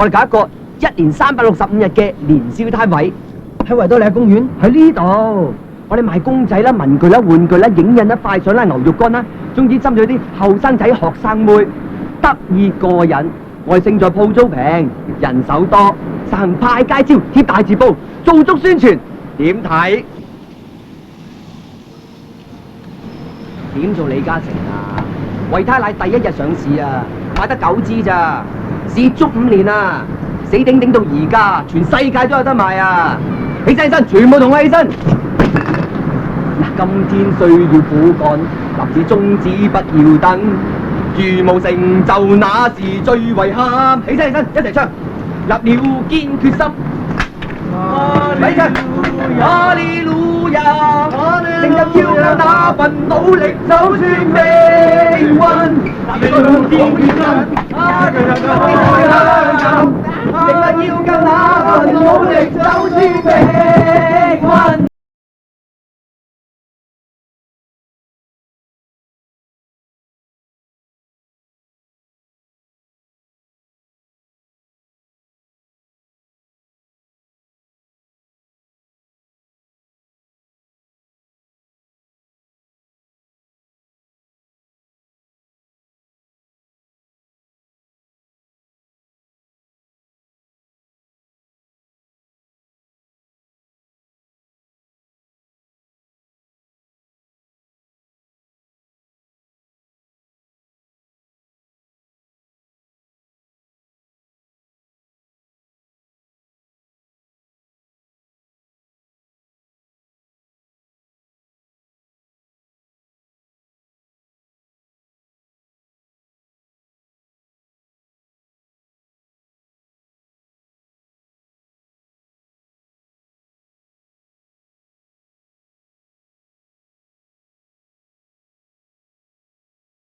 我哋搞一個1年365日嘅年宵攤位，喺維多利亞公園。喺呢度。我哋賣公仔啦、文具啦、玩具啦、影印啦、快相啦、牛肉乾啦，總之針對啲後生仔、學生妹得意過癮。我哋勝在鋪租平，人手多，實行派街招、貼大字報，做足宣傳。點睇？點做李嘉誠啊？維他奶第一日上市啊，買得9支咋，蝕足5年啊，死頂頂到而家，全世界都有得賣啊！起身起身，全部同我起身！今天需要苦幹，立志宗旨不要等。如無成就，那是最遺憾。起身起身，一齊唱！立了堅決心。咪唱！哈利路亞，成日要有那份努力，走穿命運。立了堅決心，成日要有那份努力，走穿命運。